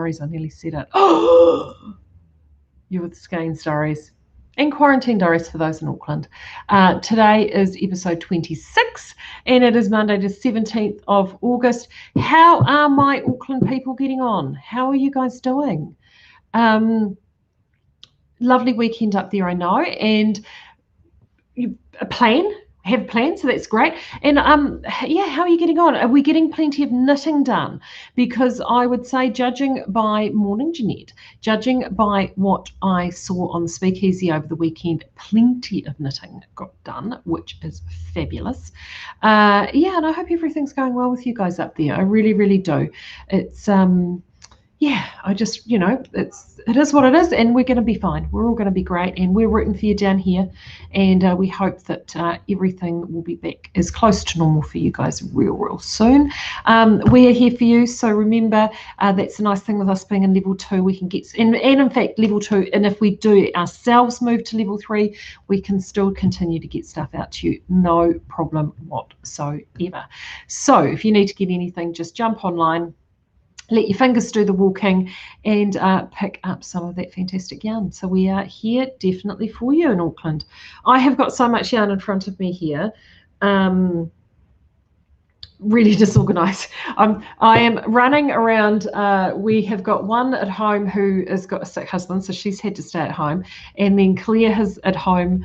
Diaries. I nearly said it. Oh, you're with Skeinz Diaries and Quarantine Diaries for those in Auckland. Today is episode 26 and it is Monday the 17th of August. How are my Auckland people getting on? How are you guys doing? Lovely weekend up there, I know, and have a plan, so that's great. And yeah, how are you getting on? Are we getting plenty of knitting done? Because I would say, judging by morning Jeanette, judging by what I saw on the speakeasy over the weekend, plenty of knitting got done, which is fabulous. Yeah, and I hope everything's going well with you guys up there. I really, really do. It's yeah, I just, it is what it is, and we're going to be fine. We're all going to be great, and we're rooting for you down here, and we hope that everything will be back as close to normal for you guys real soon. We are here for you, so remember, that's the nice thing with us being in level 2. We can get, and in fact, level 2, and if we do ourselves move to level 3, we can still continue to get stuff out to you, no problem whatsoever. So if you need to get anything, just jump online, let your fingers do the walking, and pick up some of that fantastic yarn. So we are here definitely for you in Auckland. I have got so much yarn in front of me here. Really disorganized. I am running around. We have got one at home who has got a sick husband, so she's had to stay at home, and then Claire is at home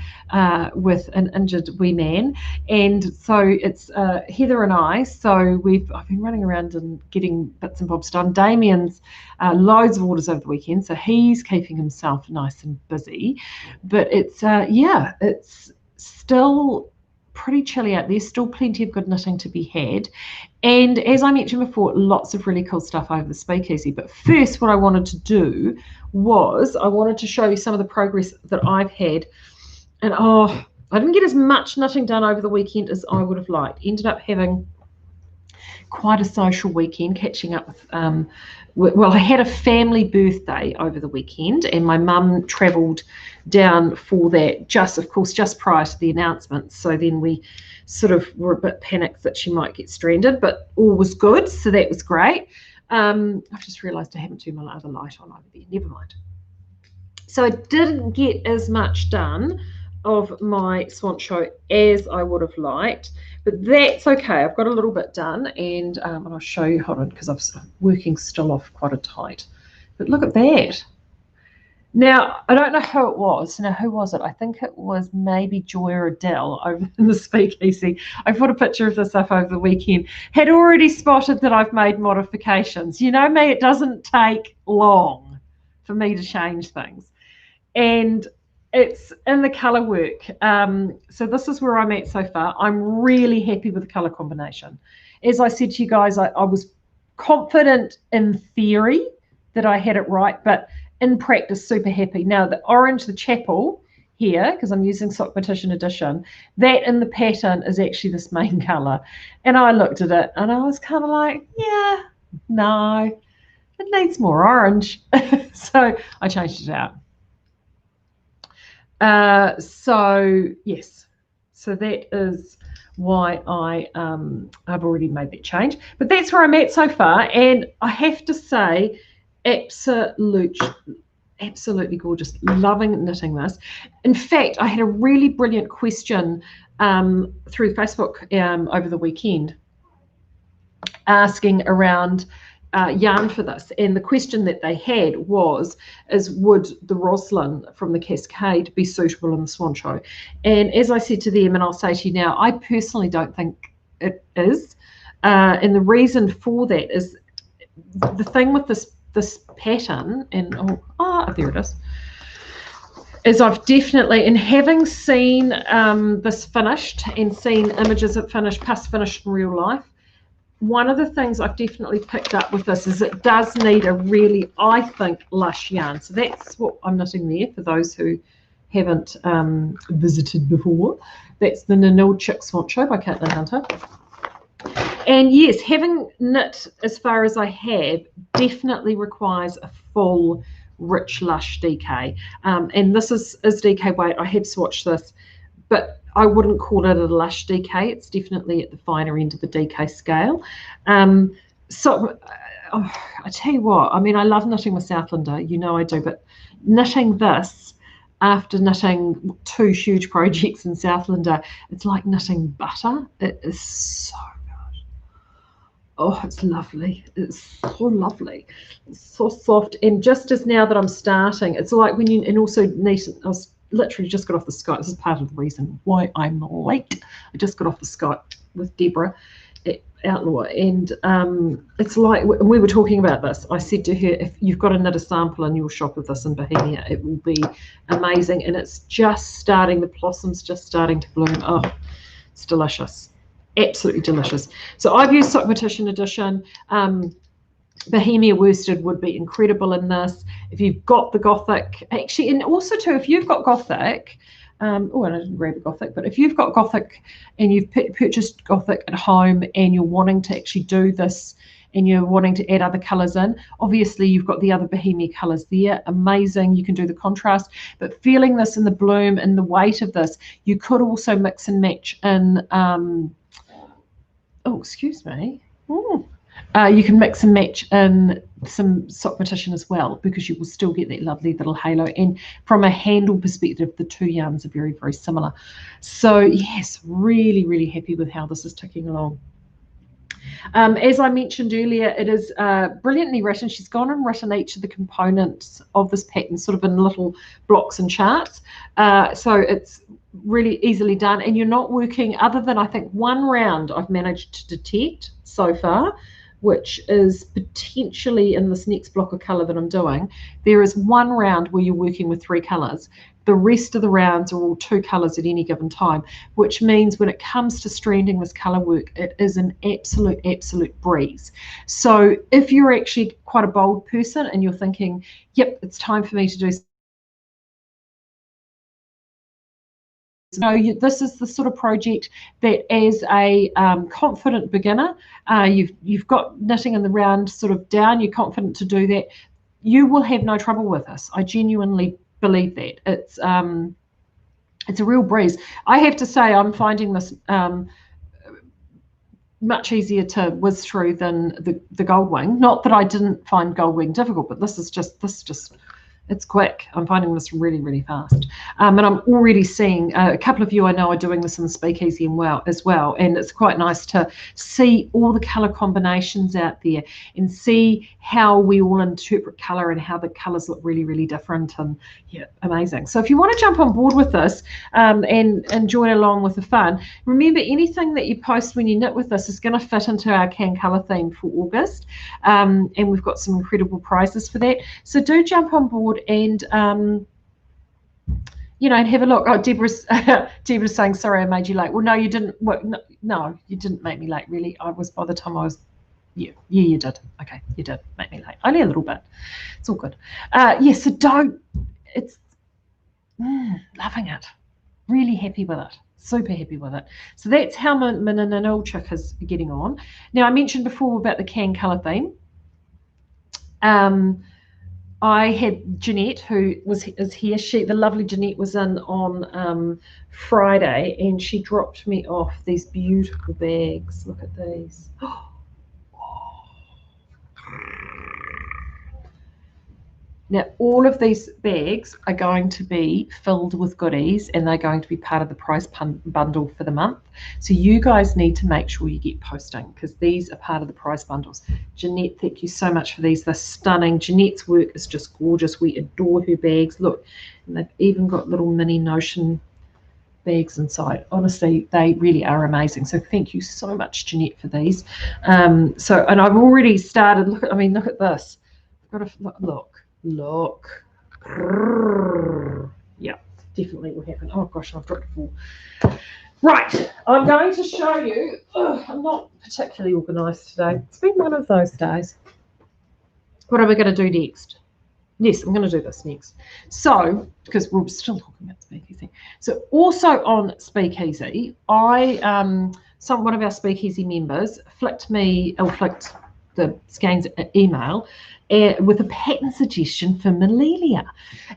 with an injured wee man, and so it's Heather and I. So I've been running around and getting bits and bobs done. Damien's loads of orders over the weekend, so he's keeping himself nice and busy. But it's yeah, it's still pretty chilly out there, still plenty of good knitting to be had, and as I mentioned before, lots of really cool stuff over the speakeasy. But first, what I wanted to do was I wanted to show you some of the progress that I've had, and I didn't get as much knitting done over the weekend as I would have liked. Ended up having quite a social weekend, catching up with well, I had a family birthday over the weekend, and my mum travelled down for that, of course, just prior to the announcement. So then we sort of were a bit panicked that she might get stranded, but all was good, so that was great. I've just realised I haven't turned my other light on over there. Never mind. So I didn't get as much done of my Swancho as I would have liked, but that's okay. I've got a little bit done, and I'll show you. Hold on, because I'm working still off quite a tight. But look at that. Now, I don't know who it was. Now, who was it? I think it was maybe Joy or Adele over in the speakeasy. I put a picture of this up over the weekend. Had already spotted that I've made modifications. You know me, it doesn't take long for me to change things. And it's in the colour work. So this is where I'm at so far. I'm really happy with the colour combination. As I said to you guys, I was confident in theory that I had it right, but in practice, super happy. Now, the orange, the chapel here, because I'm using Sock Petition Edition, that in the pattern is actually this main colour. And I looked at it and I was kind of like, yeah, no, it needs more orange. So I changed it out. So yes, so that is why I've already made that change. But that's where I'm at so far, and I have to say, absolutely gorgeous. Loving knitting this. In fact, I had a really brilliant question through Facebook over the weekend asking around yarn for this, and the question that they had is would the roslyn from the Cascade be suitable in the Swancho? And as I said to them, and I'll say to you now, I personally don't think it is, and the reason for that is the thing with this pattern, and there it is I've definitely, and having seen this finished and seen images of finished in real life, one of the things I've definitely picked up with this is it does need a really, I think, lush yarn. So that's what I'm knitting there for those who haven't visited before. That's the Nanil Chick Swancho by Caitlin Hunter. And yes, having knit as far as I have definitely requires a full, rich, lush DK. And this is DK weight. I have swatched this, but I wouldn't call it a lush DK. It's definitely at the finer end of the DK scale. So oh, I tell you what, I mean, I love knitting with Southlander, you know I do, but knitting this after knitting 2 huge projects in Southlander, it's like knitting butter. It is so good. Oh, it's lovely. It's so lovely. It's so soft. And just as now that I'm starting, it's like when you, and also neat, I was literally just got off the Skype. This is part of the reason why I'm late. I just got off the Skype with Deborah Outlaw, and it's like we were talking about this. I said to her, if you've got to knit a sample in your shop of this in Bohemia, it will be amazing. And it's just starting, the blossom's just starting to bloom. Oh, it's delicious, absolutely delicious. So I've used Sock Petition Edition. Bohemia worsted would be incredible in this. If you've got the Gothic, actually, and also too, if you've got Gothic, oh, and I didn't grab a Gothic, but if you've got Gothic and you've purchased Gothic at home and you're wanting to actually do this and you're wanting to add other colours in, obviously you've got the other Bohemia colours there, amazing, you can do the contrast, but feeling this in the bloom and the weight of this, you could also mix and match in, oh, excuse me, you can mix and match in some Sock Petition as well, because you will still get that lovely little halo. And from a handle perspective, the 2 yarns are very, very similar. So yes, really, really happy with how this is ticking along. As I mentioned earlier, it is brilliantly written. She's gone and written each of the components of this pattern sort of in little blocks and charts. So it's really easily done. And you're not working, other than I think 1 round I've managed to detect so far, which is potentially in this next block of colour that I'm doing. There is 1 round where you're working with 3 colours. The rest of the rounds are all 2 colours at any given time, which means when it comes to stranding this colour work, it is an absolute breeze. So if you're actually quite a bold person and you're thinking, yep, it's time for me to do, this is the sort of project that as a confident beginner, you've got knitting in the round sort of down, you're confident to do that, you will have no trouble with this. I genuinely believe that. It's a real breeze. I have to say I'm finding this much easier to whiz through than the Goldwing. Not that I didn't find Goldwing difficult, but this is just it's quick. I'm finding this really, really fast. And I'm already seeing a couple of you I know are doing this in the Speakeasy as well. And it's quite nice to see all the colour combinations out there and see how we all interpret colour and how the colours look really, really different. And yeah, amazing. So if you want to jump on board with this and join along with the fun, remember anything that you post when you knit with this is going to fit into our Can Colour theme for August. And we've got some incredible prizes for that. So do jump on board and and have a look. Oh, Deborah's saying, sorry I made you late. Well, no, you didn't. Well, no, you didn't make me late, really. I was, by the time I was, yeah, you did. Okay, you did make me late. Only a little bit. It's all good. So don't, it's loving it. Really happy with it. Super happy with it. So that's how my Nananil chick is getting on. Now, I mentioned before about the Can Colour theme. I had Jeanette, who is here. The lovely Jeanette was in on Friday, and she dropped me off these beautiful bags. Look at these. Now, all of these bags are going to be filled with goodies, and they're going to be part of the prize bundle for the month. So you guys need to make sure you get posting, because these are part of the prize bundles. Jeanette, thank you so much for these. They're stunning. Jeanette's work is just gorgeous. We adore her bags. Look, and they've even got little mini Notion bags inside. Honestly, they really are amazing. So thank you so much, Jeanette, for these. And I've already started. Look at this. I've got to look. Yeah, definitely will happen. Oh gosh, I've dropped a ball. Right, I'm going to show you. I'm not particularly organised today. It's been one of those days. What are we going to do next? Yes, I'm going to do this next. So, because we're still talking about Speakeasy. So also on Speakeasy, one of our Speakeasy members flicked the Skeinz email with a pattern suggestion for Melelia,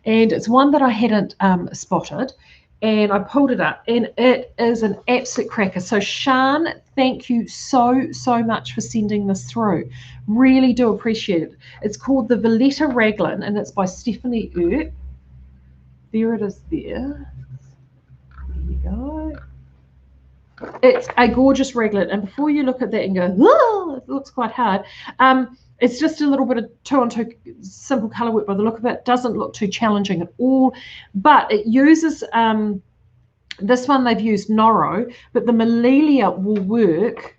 and it's one that I hadn't spotted, and I pulled it up, and it is an absolute cracker. So Sian, thank you so much for sending this through. Really do appreciate it. It's called the Valletta Raglan, and it's by Stephanie Earp. There it is there. There you go. It's a gorgeous raglan, and before you look at that and go, oh, it looks quite hard, it's just a little bit of 2-on-2 simple colour work by the look of it. Doesn't look too challenging at all, but it uses, this one they've used Noro, but the Melilia will work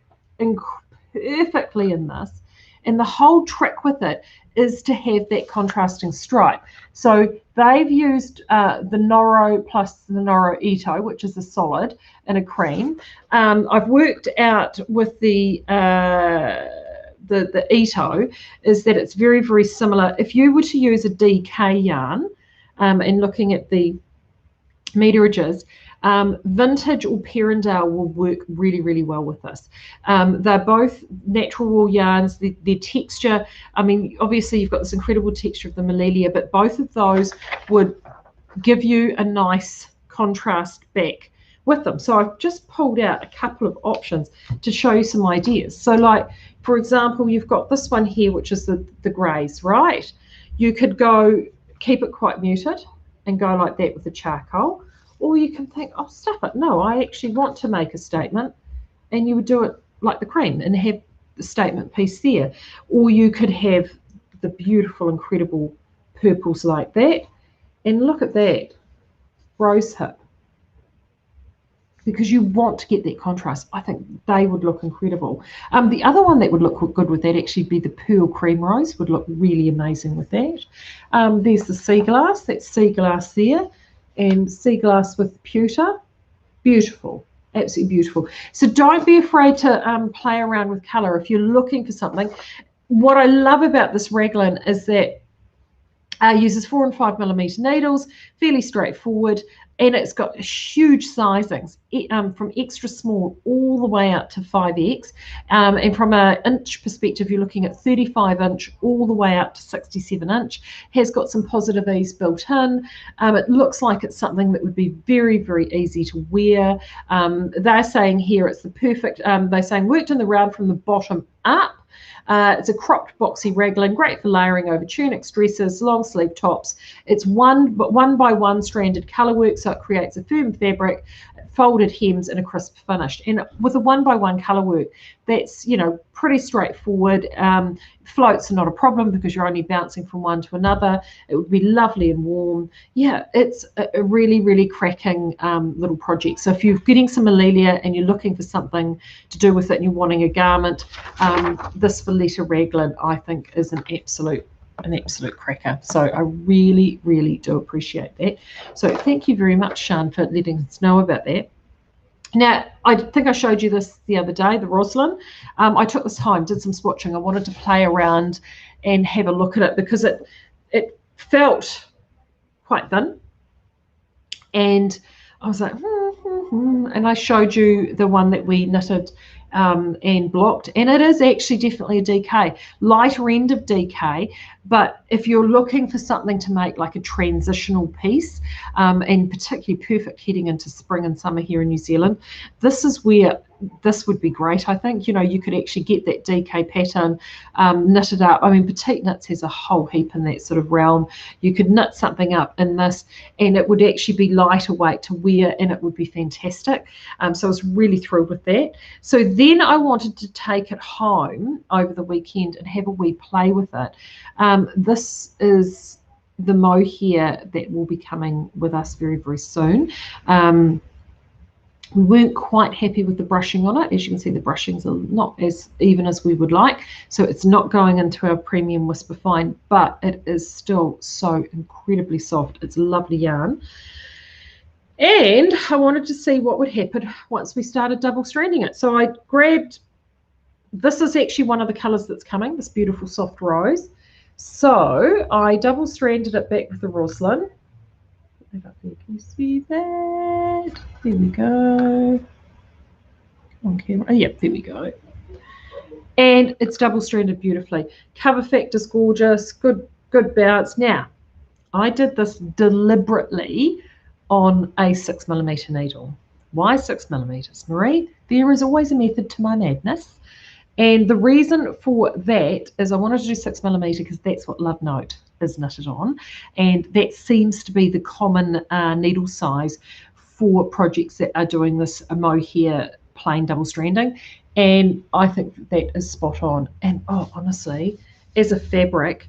perfectly in this. And the whole trick with it is to have that contrasting stripe. So they've used the Noro plus the Noro Ito, which is a solid and a cream. I've worked out with the Ito is that it's very similar. If you were to use a DK yarn, and looking at the meterages, vintage or Perendale will work really well with this. They're both natural wool yarns. Their texture, I mean, obviously you've got this incredible texture of the Melilia, but both of those would give you a nice contrast back with them. So I've just pulled out a couple of options to show you some ideas. So like, for example, you've got this one here, which is the greys, right? You could go keep it quite muted and go like that with the charcoal. Or you can think, oh, stuff it. No, I actually want to make a statement. And you would do it like the cream and have the statement piece there. Or you could have the beautiful, incredible purples like that. And look at that, rose hip. Because you want to get that contrast. I think they would look incredible. The other one that would look good with that actually be the pearl cream rose. Would look really amazing with that. There's the sea glass. That's sea glass there. And sea glass with pewter. Beautiful, absolutely beautiful. So don't be afraid to play around with color if you're looking for something. What I love about this raglan is that uses 4 and 5 millimeter needles, fairly straightforward, and it's got huge sizings, from extra small all the way up to 5X. And from an inch perspective, you're looking at 35 inch all the way up to 67 inch. Has got some positive ease built in. It looks like it's something that would be very easy to wear. They're saying here it's the perfect, they're saying worked in the round from the bottom up. It's a cropped boxy raglan, great for layering over tunics, dresses, long sleeve tops. It's one by one stranded colour work, so it creates a firm fabric, folded hems and a crisp finish. And with a 1 by 1 colour work, that's, you know, pretty straightforward. Floats are not a problem because you're only bouncing from one to another. It would be lovely and warm. Yeah, it's a really cracking little project. So if you're getting some Melilia and you're looking for something to do with it and you're wanting a garment, this Valletta raglan I think is an absolute cracker. So I really do appreciate that. So thank you very much, Sian, for letting us know about that. Now, I think I showed you this the other day, the roslyn. I took this home, did some swatching. I wanted to play around and have a look at it because it felt quite thin. And I was like, and I showed you the one that we knitted and blocked, and it is actually definitely a DK, lighter end of DK. But if you're looking for something to make like a transitional piece, and particularly perfect heading into spring and summer here in New Zealand, this is where this would be great. I think, you know, you could actually get that DK pattern knitted up. I mean, Petite Knits has a whole heap in that sort of realm. You could knit something up in this and it would actually be lighter weight to wear and it would be fantastic. So I was really thrilled with that. So then I wanted to take it home over the weekend and have a wee play with it. This is the mohair that will be coming with us very soon. We weren't quite happy with the brushing on it. As you can see, the brushings are not as even as we would like. So it's not going into our premium Whisper Fine, but it is still so incredibly soft. It's a lovely yarn. And I wanted to see what would happen once we started double stranding it. So I grabbed, this is actually one of the colors that's coming, this beautiful soft rose. So I double stranded it back with the roslyn. Can you see that? There we go. Come on, camera. Oh, yep, there we go. And it's double stranded beautifully. Cover factor is gorgeous. Good bounce. Now, I did this deliberately on a 6mm needle. Why 6mm, Marie? There is always a method to my madness. And the reason for that is I wanted to do 6mm because that's what Love Note is knitted on. And that seems to be the common needle size for projects that are doing this mohair plain double stranding. And I think that is spot on. And oh, honestly, as a fabric,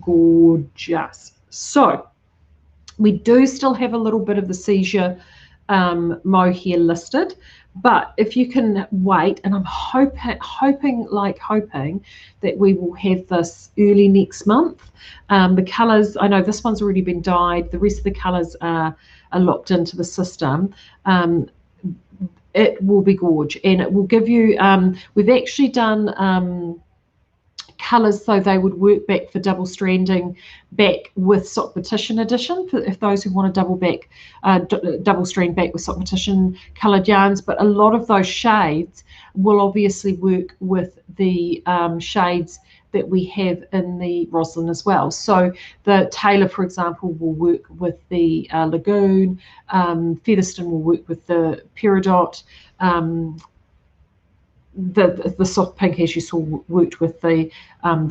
gorgeous. So we do still have a little bit of the seizure mohair listed, but if you can wait, and I'm hoping that we will have this early next month. The colours, I know this one's already been dyed, the rest of the colours are locked into the system. It will be gorge, and it will give you, we've actually done colours so they would work back for double stranding back with sock petition edition, for if those who want to double strand back with sock petition coloured yarns. But a lot of those shades will obviously work with the shades that we have in the roslyn as well. So the Taylor, for example, will work with the Lagoon, Featherston will work with the Peridot, the soft pink, as you saw, worked with the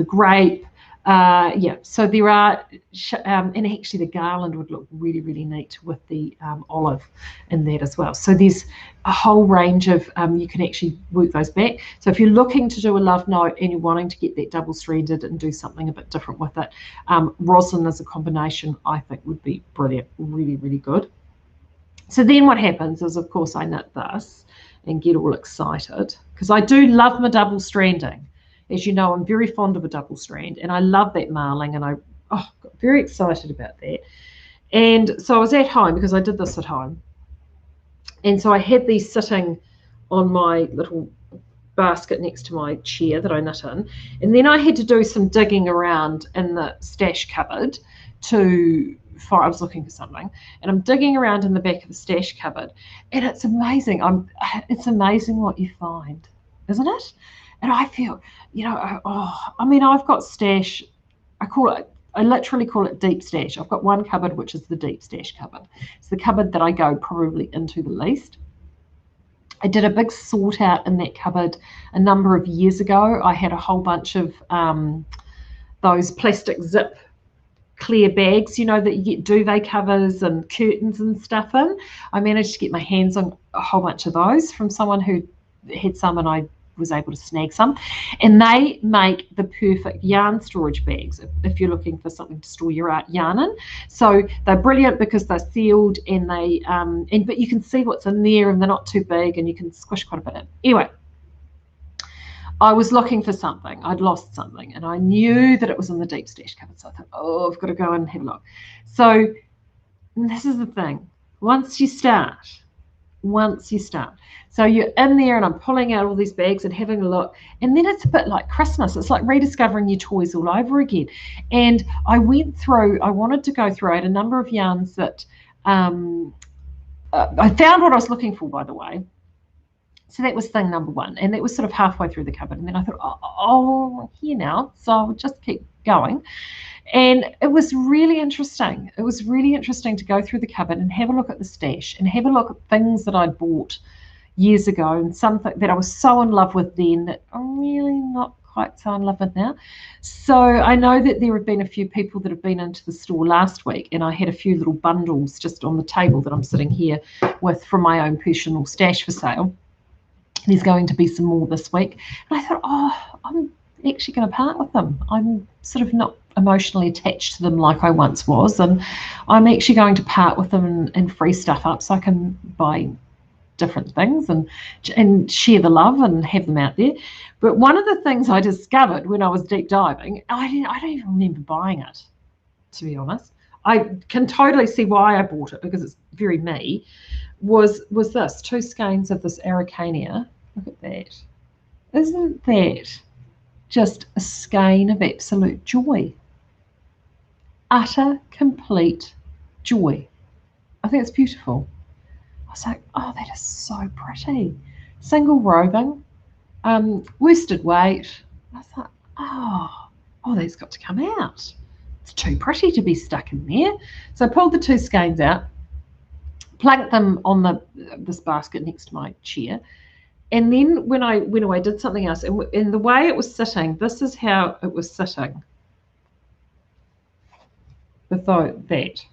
grape. Yeah, so there are, and actually the garland would look really, really neat with the olive in that as well. So there's a whole range of, you can actually work those back. So if you're looking to do a Love Note and you're wanting to get that double stranded and do something a bit different with it, roslyn as a combination, I think would be brilliant, really, really good. So then what happens is, of course, I knit this and get all excited because I do love my double stranding. As you know, I'm very fond of a double strand, and I love that marling, and I got very excited about that. And so I was at home because I did this at home, and so I had these sitting on my little basket next to my chair that I knit in, and then I had to do some digging around in the stash cupboard I was looking for something, and I'm digging around in the back of the stash cupboard, and it's amazing. It's amazing what you find, isn't it? And I feel, I mean, I've got stash. I literally call it deep stash. I've got one cupboard which is the deep stash cupboard. It's the cupboard that I go probably into the least. I did a big sort out in that cupboard a number of years ago. I had a whole bunch of those plastic zip clear bags, that you get duvet covers and curtains and stuff in. I managed to get my hands on a whole bunch of those from someone who had some, and I was able to snag some. And they make the perfect yarn storage bags if you're looking for something to store your yarn in. So they're brilliant because they're sealed, and but you can see what's in there, and they're not too big, and you can squish quite a bit in. Anyway, I was looking for something. I'd lost something, and I knew that it was in the deep stash cupboard. So I thought, I've got to go and have a look. So this is the thing. Once you start, so you're in there, and I'm pulling out all these bags and having a look, and then it's a bit like Christmas. It's like rediscovering your toys all over again. And I wanted to go through, I had a number of yarns that I found what I was looking for, by the way. So that was thing number one, and that was sort of halfway through the cupboard. And then I thought, here now, so I'll just keep going. And it was really interesting. It was really interesting to go through the cupboard and have a look at the stash and have a look at things that I'd bought years ago, and something that I was so in love with then that I'm really not quite so in love with now. So I know that there have been a few people that have been into the store last week, and I had a few little bundles just on the table that I'm sitting here with from my own personal stash for sale. There's going to be some more this week. And I thought, I'm actually going to part with them. I'm sort of not emotionally attached to them like I once was. And I'm actually going to part with them and free stuff up so I can buy different things and share the love and have them out there. But one of the things I discovered when I was deep diving, I don't even remember buying it, to be honest. I can totally see why I bought it because it's very me, was this, 2 skeins of this Araucania. Look at that. Isn't that just a skein of absolute joy? Utter, complete joy. I think it's beautiful. I was like, that is so pretty. Single roving, worsted weight. I thought, that's got to come out. It's too pretty to be stuck in there. So I pulled the 2 skeins out, planked them on this basket next to my chair. And then when I went away, did something else. And the way it was sitting, this is how it was sitting. Without that.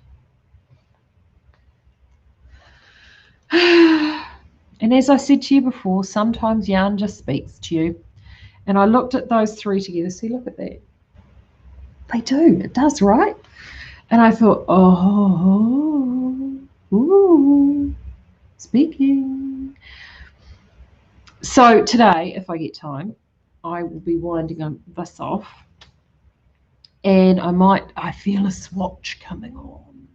And as I said to you before, sometimes yarn just speaks to you. And I looked at those three together. See, look at that. They do. It does, right? And I thought, oh, ooh, speaking. So today, if I get time, I will be winding this off. And I feel a swatch coming on.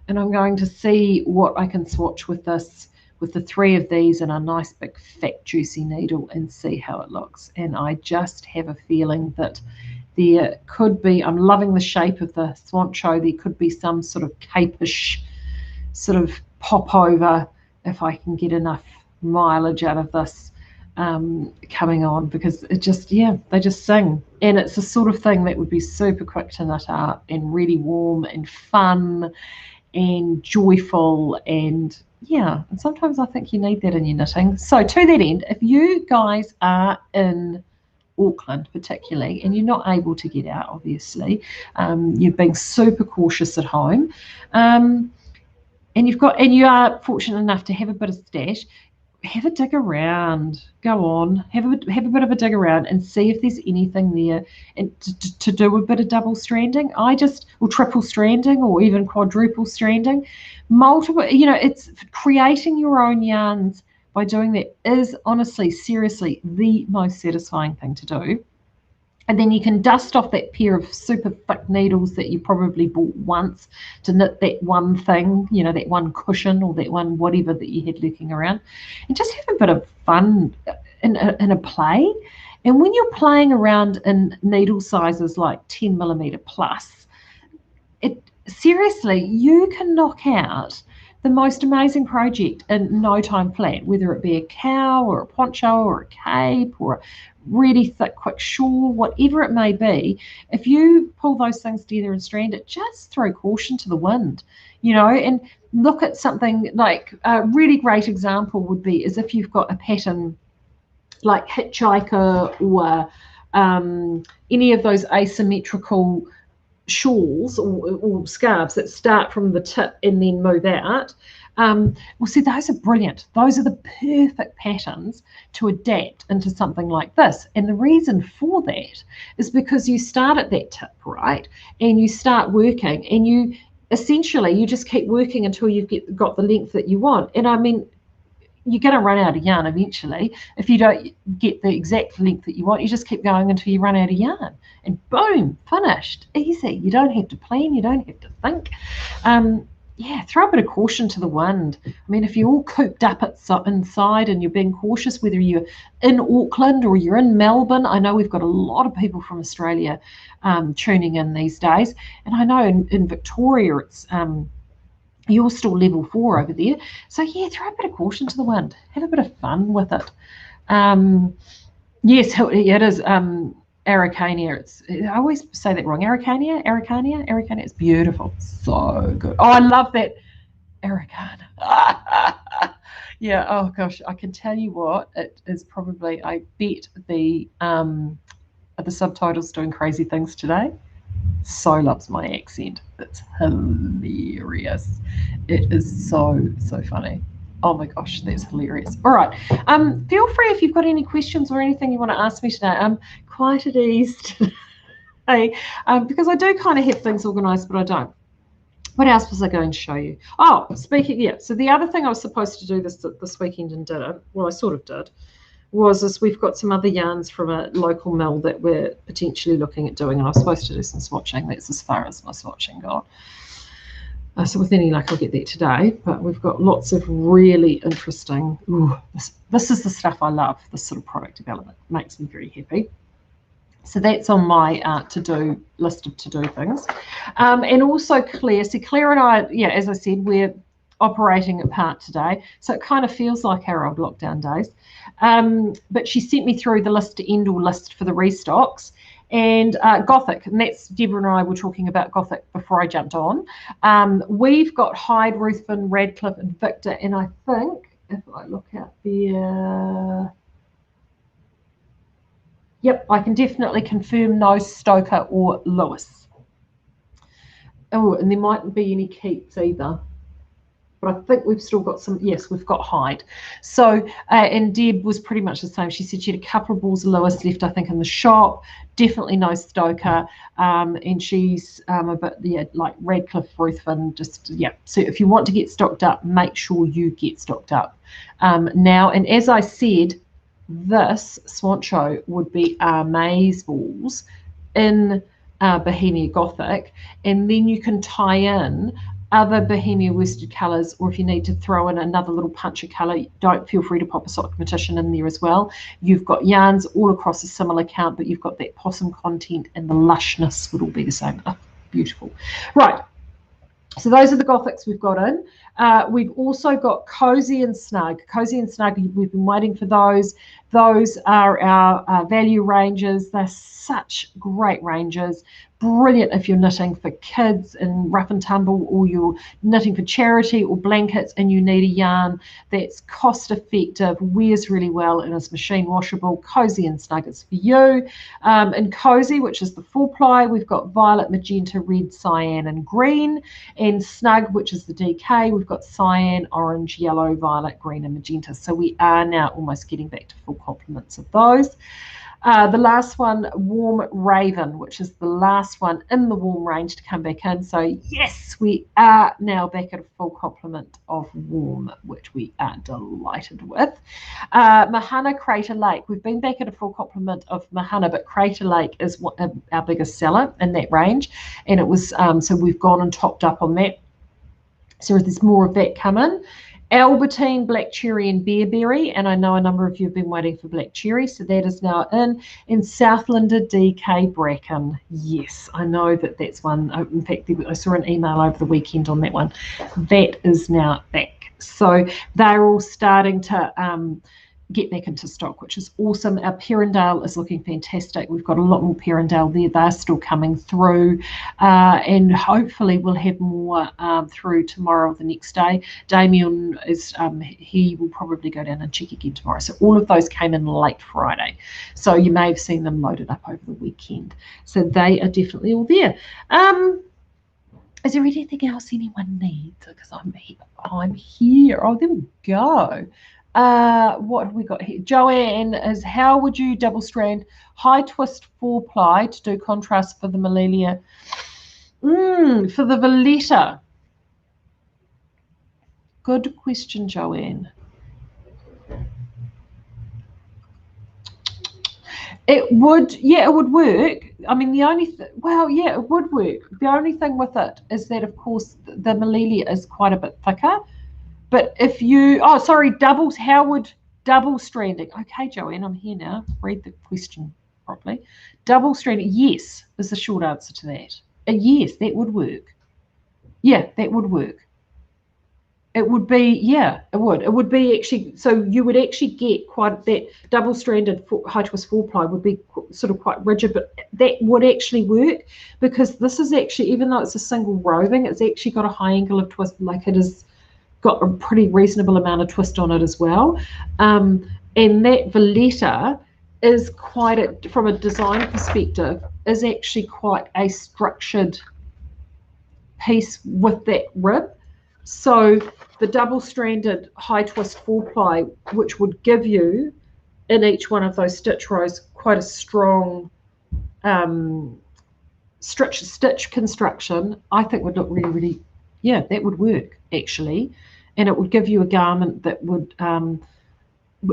And I'm going to see what I can swatch with this, with the three of these and a nice big fat juicy needle, and see how it looks. And I just have a feeling that there could be, I'm loving the shape of the Swancho, there could be some sort of capish sort of pop over if I can get enough mileage out of this coming on, because it just, yeah, they just sing. And it's the sort of thing that would be super quick to knit up and really warm and fun and joyful, and yeah, and sometimes I think you need that in your knitting. So to that end, if you guys are in Auckland particularly and you're not able to get out, obviously, you're being super cautious at home, and you are fortunate enough to have a bit of stash, have a dig around, go on, have a bit of a dig around and see if there's anything there, and to do a bit of double stranding, or triple stranding, or even quadruple stranding, multiple, it's creating your own yarns. By doing that is honestly, seriously, the most satisfying thing to do. And then you can dust off that pair of super thick needles that you probably bought once to knit that one thing, that one cushion or that one whatever that you had lurking around, and just have a bit of fun in a play. And when you're playing around in needle sizes like 10mm plus, seriously, you can knock out the most amazing project in no time flat, whether it be a cow or a poncho or a cape or a really thick quick shawl, whatever it may be. If you pull those things together and strand it, just throw caution to the wind, and look at something like a really great example would be is if you've got a pattern like Hitchhiker or any of those asymmetrical shawls or scarves that start from the tip and then move out. Well, see, those are brilliant. Those are the perfect patterns to adapt into something like this. And the reason for that is because you start at that tip, right? And you start working, and you just keep working until you've got the length that you want. And I mean, you're going to run out of yarn eventually. If you don't get the exact length that you want, you just keep going until you run out of yarn, and boom, finished. Easy. You don't have to plan, you don't have to think. Yeah, throw a bit of caution to the wind. I mean, if you're all cooped up inside and you're being cautious, whether you're in Auckland or you're in Melbourne, I know we've got a lot of people from Australia tuning in these days, and I know in Victoria it's you're still level 4 over there. So yeah, throw a bit of caution to the wind. Have a bit of fun with it. Yes, it is Araucania. I always say that wrong. Araucania. It's beautiful. So good. Oh, I love that Araucana. Yeah. Oh gosh, I can tell you what. It is probably. I bet the subtitles doing crazy things today. So loves my accent. It's hilarious. It is so funny. Oh my gosh, that's hilarious. All right. Feel free if you've got any questions or anything you want to ask me today. I'm quite at ease today because I do kind of have things organised, but I don't. What else was I going to show you? Oh, speaking, yeah. So the other thing I was supposed to do this weekend and didn't, well, I sort of did, was we've got some other yarns from a local mill that we're potentially looking at doing, and I was supposed to do some swatching. That's as far as my swatching got. So with any luck, I'll get that today. But we've got lots of really interesting. This is the stuff I love. This sort of product development makes me very happy. So that's on my to-do list of to-do things. And also Claire. So Claire and I, yeah, as I said, we're operating apart today. So it kind of feels like our old lockdown days. But she sent me through the list to end all list for the restocks. And Gothic, and that's Deborah and I were talking about Gothic before I jumped on. We've got Hyde, Ruthven, Radcliffe, and Victor, and I think if I look out there, yep, I can definitely confirm no Stoker or Lewis. Oh, and there mightn't be any Keats either. But I think we've still got some, yes, we've got Hyde. So, and Deb was pretty much the same. She said she had a couple of balls of Lewis left, I think, in the shop. Definitely no Stoker. And she's a bit, yeah, like Radcliffe, Ruthven, just, yeah. So if you want to get stocked up, make sure you get stocked up. Now, and as I said, this Swancho would be amaze balls in Bohemia Gothic. And then you can tie in other Bohemia worsted colours, or if you need to throw in another little punch of colour, don't feel free to pop a sock competition in there as well. You've got yarns all across a similar count, but you've got that possum content and the lushness would all be the same. Oh, beautiful. Right. So those are the Gothics we've got in. We've also got Cozy and Snug. Cozy and Snug, we've been waiting for those. Those are our value ranges. They're such great ranges. Brilliant if you're knitting for kids and rough and tumble, or you're knitting for charity or blankets and you need a yarn that's cost effective, wears really well, and is machine washable. Cozy and Snug is for you. And Cozy, which is the full ply, we've got violet, magenta, red, cyan, and green. And Snug, which is the DK, we've got cyan, orange, yellow, violet, green, and magenta. So we are now almost getting back to full complements of those. The last one, Warm Raven, which is the last one in the warm range to come back in. So yes, we are now back at a full complement of warm, which we are delighted with. Mahana, Crater Lake. We've been back at a full complement of Mahana, but Crater Lake is our biggest seller in that range. And it was, so we've gone and topped up on that. So there's more of that coming. Albertine, Black Cherry, and Bearberry, and I know a number of you have been waiting for Black Cherry, so that is now in. And Southlander DK Bracken, yes, I know that's one. In fact, I saw an email over the weekend on that one. That is now back. So they're all starting to get back into stock, which is awesome. Our Perrindale is looking fantastic. We've got a lot more Perrindale there. They're still coming through, and hopefully we'll have more through tomorrow or the next day. Damien is he will probably go down and check again tomorrow. So all of those came in late Friday, so you may have seen them loaded up over the weekend. So they are definitely all there. Is there anything else anyone needs? Because I'm here. Oh, there we go. What have we got here? Joanne is, how would you double strand high twist 4-ply to do contrast for the Malelia? For the Valletta. Good question, Joanne. It would, yeah, it would work. I mean, the only well, yeah, it would work. The only thing with it is that, of course, the Malelia is quite a bit thicker. But if you, doubles, how would double stranding? Okay, Joanne, I'm here now. Read the question properly. Double stranding, yes, is the short answer to that. Yes, that would work. Yeah, that would work. It would be, yeah, it would. It would be actually, so you would actually get quite that double-stranded high twist 4-ply would be sort of quite rigid, but that would actually work because this is actually, even though it's a single roving, it's actually got a high angle of twist, like it is got a pretty reasonable amount of twist on it as well. And that Valletta is quite, from a design perspective, is actually quite a structured piece with that rib. So the double-stranded high twist 4-ply, which would give you in each one of those stitch rows quite a strong stitch construction, I think would look really, really, yeah, that would work actually. And it would give you a garment that would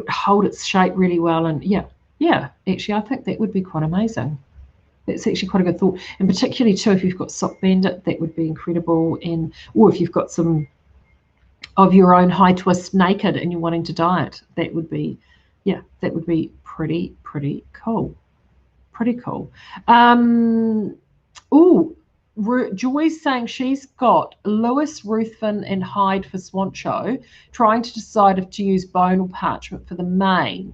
hold its shape really well. And yeah, actually, I think that would be quite amazing. That's actually quite a good thought. And particularly, too, if you've got Sock Bandit, that would be incredible. And or if you've got some of your own high twist naked and you're wanting to dye it, that would be, yeah, that would be pretty cool. Pretty cool. Joy's saying she's got Lewis, Ruthven, and Hyde for Swancho, trying to decide if to use bone or parchment for the mane.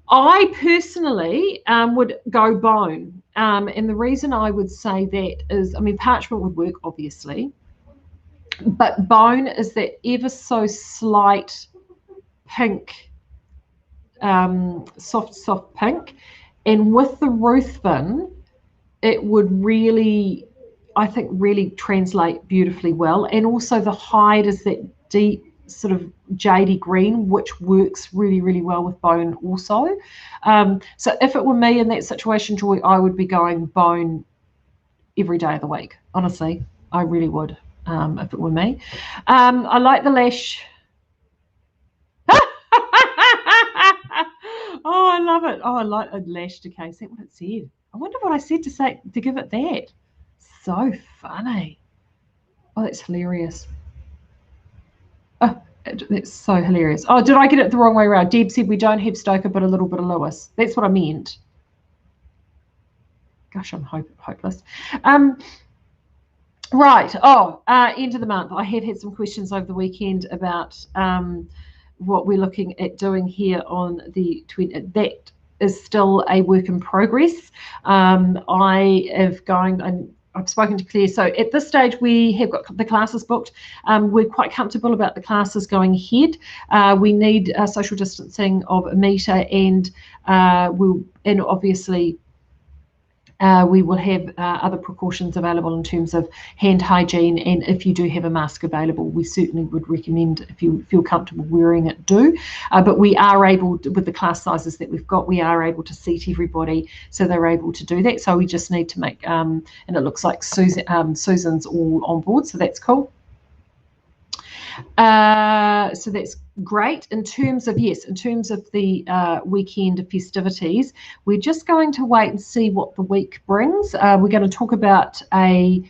I personally would go bone. And the reason I would say that is, I mean, parchment would work, obviously, but bone is that ever so slight pink, soft pink. And with the Ruthven, it would really, I think, really translate beautifully well. And also the hide is that deep sort of jadey green, which works really, really well with bone also. So if it were me in that situation, Joy, I would be going bone every day of the week. Honestly, I really would, if it were me. I like the lash. Oh, I love it. Oh, I like a lash decay. Is that what it said? I wonder what I said to give it that. So funny. Oh, that's hilarious. Oh, that's so hilarious. Oh, did I get it the wrong way around? Deb said we don't have Stoker, but a little bit of Lewis. That's what I meant. Gosh, I'm hopeless. Right. Oh, end of the month. I have had some questions over the weekend about what we're looking at doing here on the 20th. That is still a work in progress. I've spoken to Claire. So at this stage, we have got the classes booked. We're quite comfortable about the classes going ahead. We need social distancing of a metre, and obviously we will have other precautions available in terms of hand hygiene, and if you do have a mask available, we certainly would recommend, if you feel comfortable wearing it, do. But we are able to, with the class sizes that we've got, we are able to seat everybody so they're able to do that. So we just need to make, and it looks like Susan's all on board, so that's cool. So that's great. In terms of the weekend festivities, we're just going to wait and see what the week brings. We're going to talk about a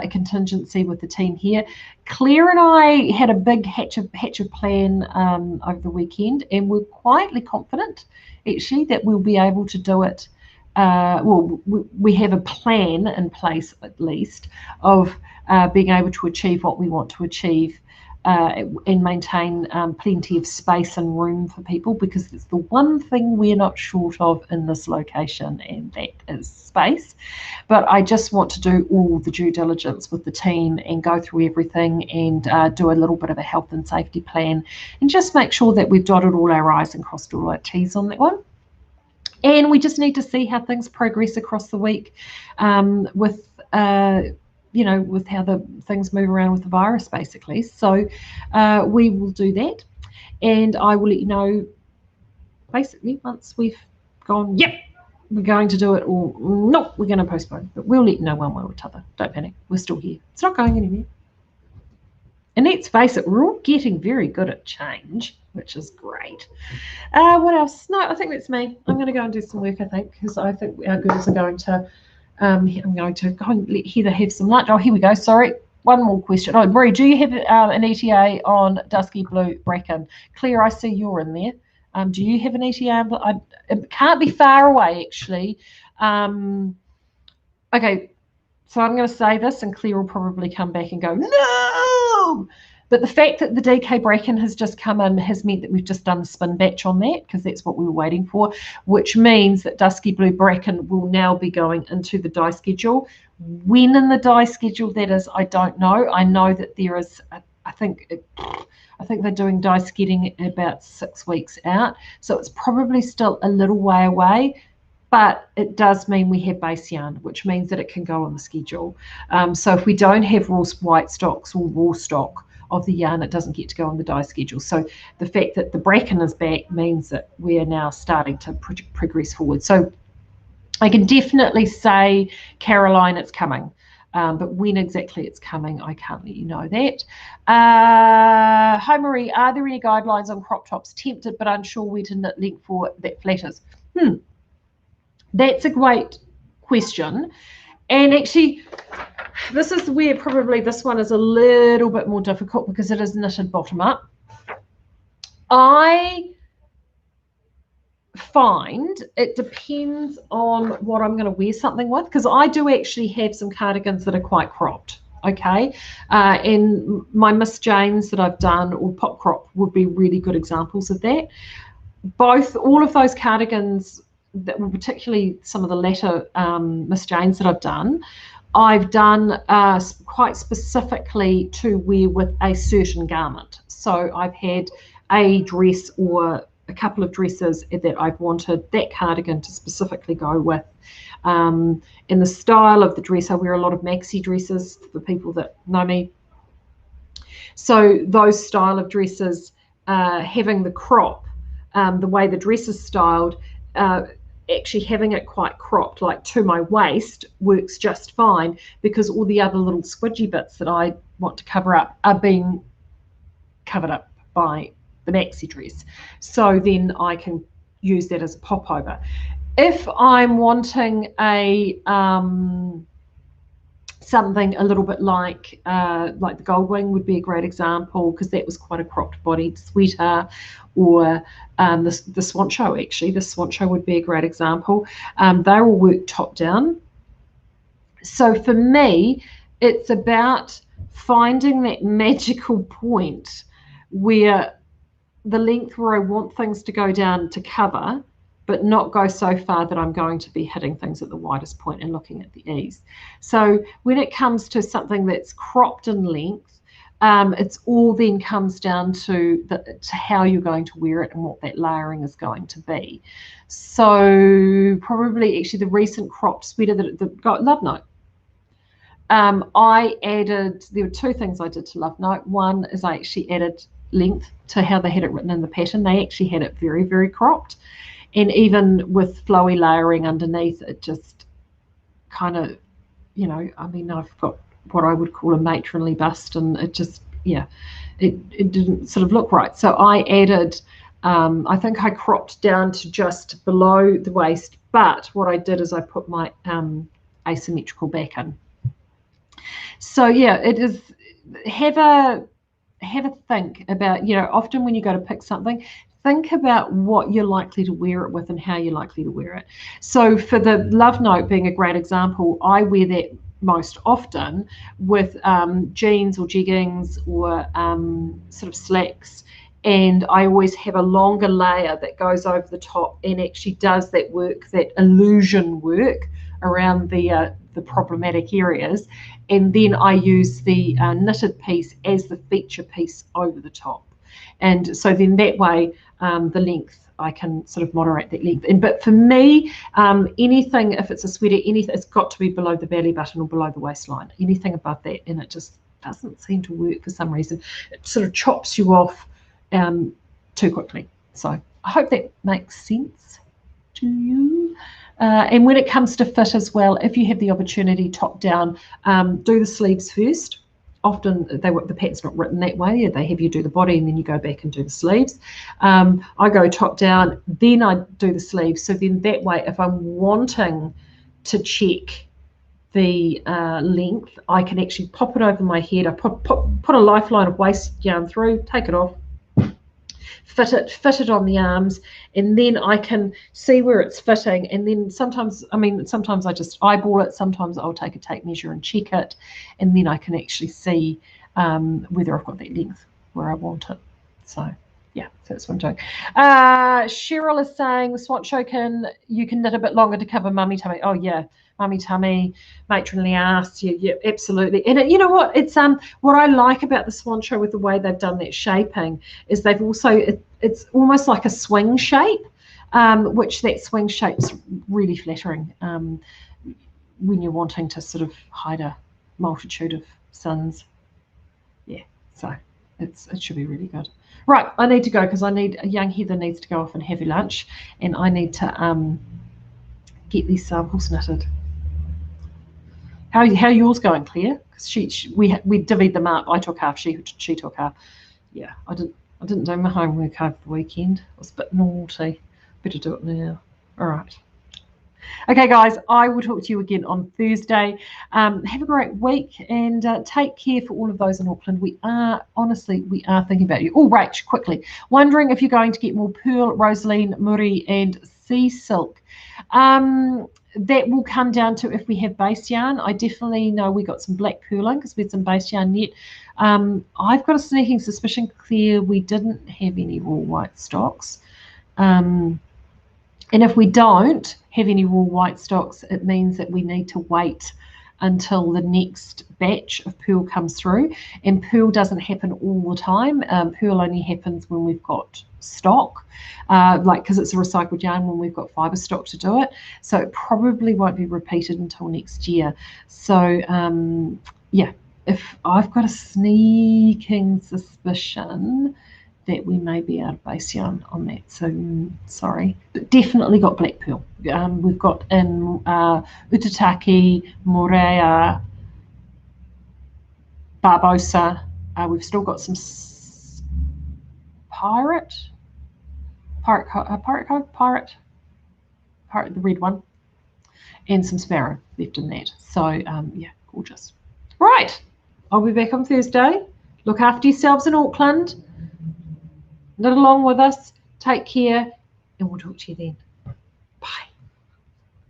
contingency with the team here. Claire and I had a big hatch of plan over the weekend, and we're quietly confident, actually, that we'll be able to do it. We have a plan in place, at least, of being able to achieve what we want to achieve. And maintain plenty of space and room for people, because it's the one thing we're not short of in this location, and that is space. But I just want to do all the due diligence with the team and go through everything and do a little bit of a health and safety plan, and just make sure that we've dotted all our I's and crossed all our T's on that one. And we just need to see how things progress across the week with how the things move around with the virus, basically. So we will do that, and I will let you know basically once we've gone, yep, we're going to do it, or no, we're going to postpone. But we'll let you know one way or t'other. Don't panic. We're still here. It's not going anywhere. And let's face it, we're all getting very good at change, which is great. What else? No, I think that's me. I'm going to go and do some work, I think, because I think our girls are going to I'm going to go and let Heather have some lunch. Oh, here we go. Sorry. One more question. Oh, Marie, do you have an ETA on Dusky Blue Bracken? Claire, I see you're in there. Do you have an ETA? It can't be far away, actually. Okay, so I'm going to say this, and Claire will probably come back and go, no! But the fact that the DK Bracken has just come in has meant that we've just done the spin batch on that, because that's what we were waiting for, which means that Dusky Blue Bracken will now be going into the die schedule. When in the die schedule that is, I don't know. I know that there is, I think they're doing die skidding about 6 weeks out. So it's probably still a little way away, but it does mean we have base yarn, which means that it can go on the schedule. So if we don't have raw white stocks or raw stock of the yarn, it doesn't get to go on the die schedule. So the fact that the Bracken is back means that we are now starting to progress forward. So I can definitely say, Caroline, it's coming. But when exactly it's coming, I can't let you know that. Hi, Marie, are there any guidelines on crop tops? Tempted but unsure where to knit link for that flatters. That's a great question. And actually, this is where probably this one is a little bit more difficult, because it is knitted bottom up. I find it depends on what I'm going to wear something with, because I do actually have some cardigans that are quite cropped. Okay, and my Miss Janes that I've done, or pop crop, would be really good examples of that. all of those cardigans, that were particularly some of the latter Miss Janes that I've done quite specifically to wear with a certain garment. So I've had a dress or a couple of dresses that I've wanted that cardigan to specifically go with. In the style of the dress, I wear a lot of maxi dresses for people that know me. So those style of dresses, having the crop, the way the dress is styled, actually having it quite cropped, like to my waist, works just fine, because all the other little squidgy bits that I want to cover up are being covered up by the maxi dress. So then I can use that as a popover. If I'm wanting a something a little bit like the Goldwing would be a great example, because that was quite a cropped bodied sweater, or the Swancho, actually. The Swancho would be a great example. They will work top down. So for me, it's about finding that magical point where the length where I want things to go down to cover, but not go so far that I'm going to be hitting things at the widest point and looking at the ease. So when it comes to something that's cropped in length, it's all then comes down to how you're going to wear it and what that layering is going to be. So probably actually the recent cropped sweater that got Love Note. I added, there were two things I did to Love Note. One is I actually added length to how they had it written in the pattern. They actually had it very, very cropped. And even with flowy layering underneath, it just kind of, I mean, I've got what I would call a matronly bust, and it just, it didn't sort of look right. So I added, I think I cropped down to just below the waist, but what I did is I put my asymmetrical back in. So yeah, it is, have a think about, often when you go to pick something, think about what you're likely to wear it with and how you're likely to wear it. So for the Love Note being a great example, I wear that most often with jeans or jeggings or sort of slacks, and I always have a longer layer that goes over the top and actually does that work, that illusion work around the problematic areas, and then I use the knitted piece as the feature piece over the top. And so then that way, the length, I can sort of moderate that length. But for me, anything, if it's a sweater, anything, it's got to be below the belly button or below the waistline. Anything above that, and it just doesn't seem to work for some reason. It sort of chops you off too quickly. So I hope that makes sense to you. And when it comes to fit as well, if you have the opportunity top down, do the sleeves first. Often the pattern's not written that way. They have you do the body and then you go back and do the sleeves. I go top down, then I do the sleeves. So then that way, if I'm wanting to check the length, I can actually pop it over my head. I put a lifeline of waist yarn through, take it off, fit it on the arms, and then I can see where it's fitting. And then sometimes I just eyeball it. Sometimes I'll take a tape measure and check it, and then I can actually see whether I've got that length where I want it. So yeah, so that's what I'm doing. Cheryl is saying, Swancho, you can knit a bit longer to cover mummy tummy. Oh yeah, mummy tummy, matronly ass. Yeah, absolutely. And you know what? It's what I like about the Swancho with the way they've done that shaping is they've also it's almost like a swing shape, which that swing shape's really flattering when you're wanting to sort of hide a multitude of sins. Yeah, so it should be really good. Right, I need to go because young Heather needs to go off and have her lunch, and I need to get these samples knitted. How yours going, Claire? Because we divvied them up. I took half, she took half. Yeah, I didn't do my homework over the weekend. I was a bit naughty. Better do it now. All right. Okay, guys, I will talk to you again on Thursday. Have a great week, and take care for all of those in Auckland. We are thinking about you. Oh, Rach, quickly. Wondering if you're going to get more Pearl, Rosaline, Muri, and Sea Silk. That will come down to if we have base yarn. I definitely know we got some black purling because we had some base yarn knit. I've got a sneaking suspicion, Claire, we didn't have any raw white stocks. And if we don't have any raw white stocks, it means that we need to wait until the next batch of pearl comes through. And pearl doesn't happen all the time. Pearl only happens when we've got stock, because it's a recycled yarn, when we've got fibre stock to do it. So it probably won't be repeated until next year. So yeah, if I've got a sneaking suspicion that we may be out of base yarn on that, so sorry, but definitely got black pearl. We've got in Utataki, Morea, Barbosa. We've still got some pirate, the red one, and some sparrow left in that. So yeah, gorgeous. Right, I'll be back on Thursday. Look after yourselves in Auckland. Knit along with us. Take care, and we'll talk to you then.